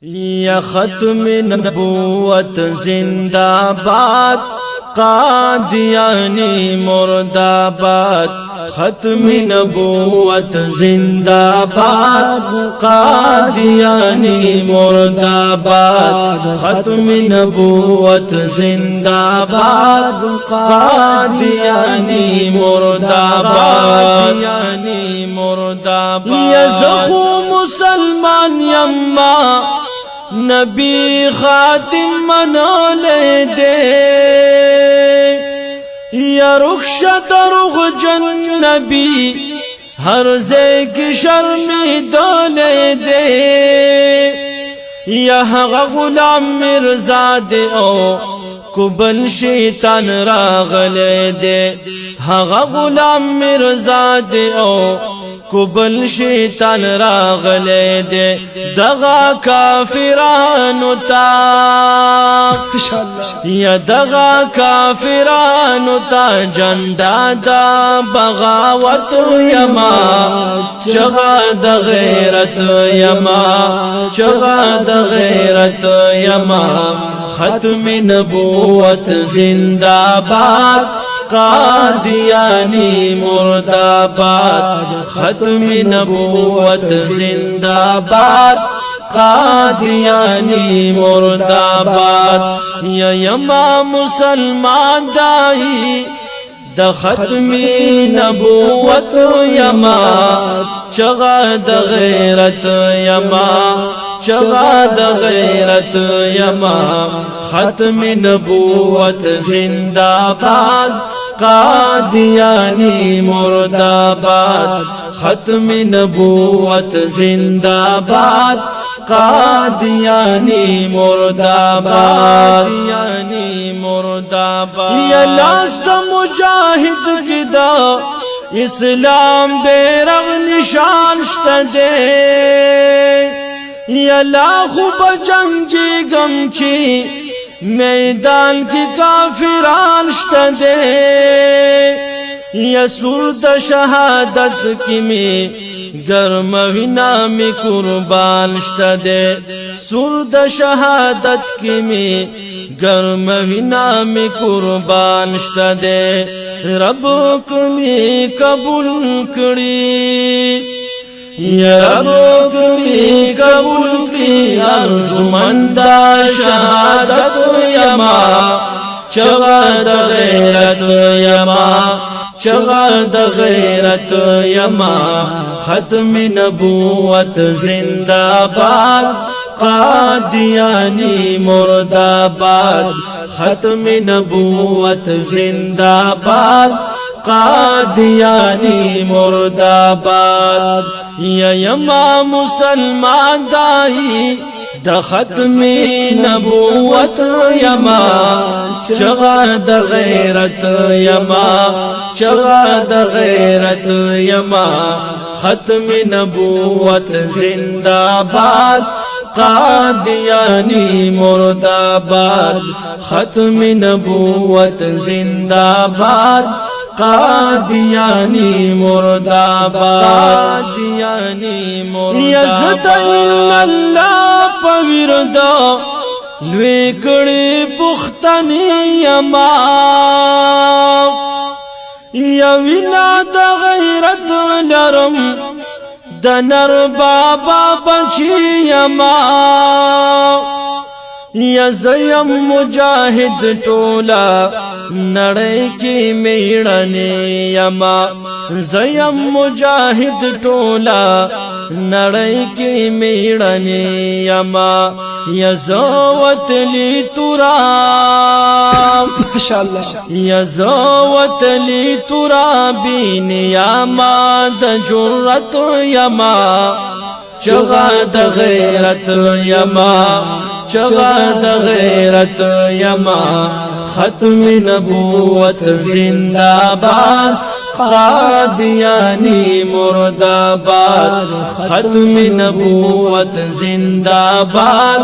یا ختم نبوت زندہ باد قادیانی مرداباد ختم نبوت زندہ باد قادیانی مرداباد ختم نبوت زندہ باد قادیانی مرداباد یعنی مرداباد یا زخو مسلمان یما نبی خاتم منولے دے یا رخش درغ جن نبی ہر زیگ شرمی دولے دے یا غلام مرزا دے او کبل شیطان راغلے دے غلام مرزا دے او کبل شیطان راغلے دے دغا کافرانو تا یا دغا کافرانو تا جنڈا دا بغاوت یما چغا دا غیرت یما چغا دا غیرت یما ختم نبوت زندہ باد قادیانی مرداباد ختم نبوت زندہ باد قادیانی مرداباد یا یما مسلمان دائی دا ختم نبوت یما چغا دا غیرت یما چغا دا غیرت یما ختم نبوت زندہ باد قادیانی مرداباد ختم نبوت زندہ باد قادیانی مرداباد یعنی مرداباد یا لاست مجاہد کی دا اسلام بیرغ نشان شتا دے یا لاخو بجنگی گمچی میدان کی کافران شتا دے یا سورد شہادت کی میں گرم وینا میں قربان شتا دے سورد شہادت کی میں گرم وینا میں قربان شتا دے رب کمی قبول کری یا رب کمی قبول کی ارزمندہ شہادت یما چغا دا غیرت یما چغا دا غیرت یما ختم نبوت زندہ باد قادیانی مرداباد ختم نبوت زندہ باد قادیانی مرداباد یا یما مسلمان دائی دا ختم نبوت یما چغا دا غیرت یما چغا دا غیرت یما ختم نبوت زندہ باد قادیانی مرداباد ختم نبوت زندہ باد قادیانی مرداباد قادیانی مرداباد اللہ پویردا لوی کڑی پختنی یما یا وینا دا غیرت لرم دا نر بابا بچی یما یا زیم مجاہد ٹولا نڑے کی میڑنی یما زیم مجاہد ٹولا نڑے کی میڑنی یما یا زوت لی تراب یا زوت لی ترابین یما دا جرت یما چغا دا غیرت یما چغا دا غیرت یما ختم نبوت زندہ باد قادیانی مرداباد ختم نبوت زندہ باد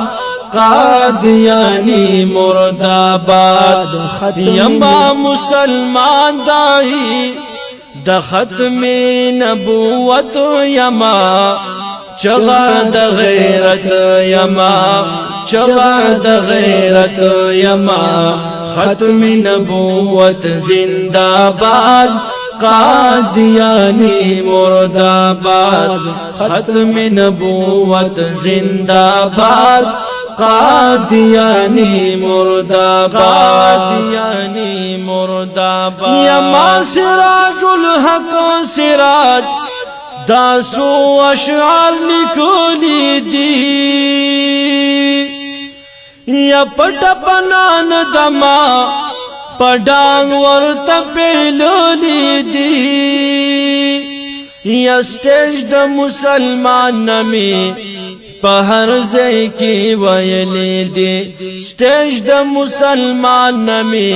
قادیانی مرداباد یما مسلمان دائی دا ختم نبوت یما چغا د غیرت یما چغا د غیرت یما ختم نبوت زندہ باد قادیانی مرداباد ختم نبوت زندہ باد قادیانی مرداباد قادیانی مرداباد یما سراج الحق سراج داسو اشعار لکولی دی یا پټ بنان دما پډانګ ورته پیلولی دی یا سټیج د مسلمان نمی په هر ځای کې ویلې دی سټیج د مسلمان نمی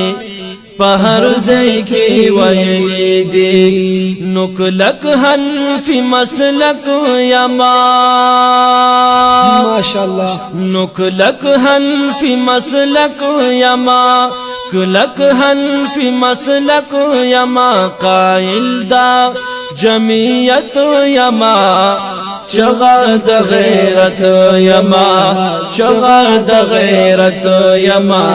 په هر ځای کې ویلې دی نکلک حنف مسلک یما ماشاءالله نکلک حنف مسلک یما کلک حنف مسلک یما قائل دا جمعیت یما چغا د غیرت یما چغا د غیرت یما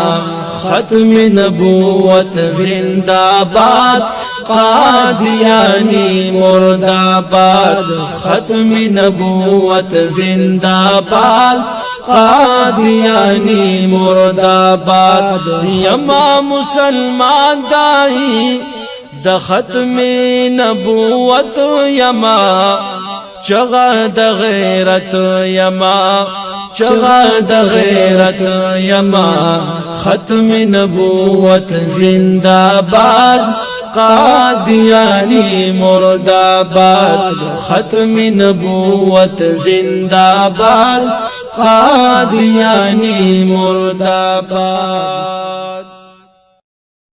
ختم نبوت زندہ باد قادیانی مرداباد ختم نبوت زندہ باد قادیانی مرداباد یما مسلمان دائی د ختم نبوت یما چغا د غیرت یما چغا د غیرت یما ختم نبوت زندہ باد قادیانی مرداباد ختم نبوت زندہ باد قادیانی مرداباد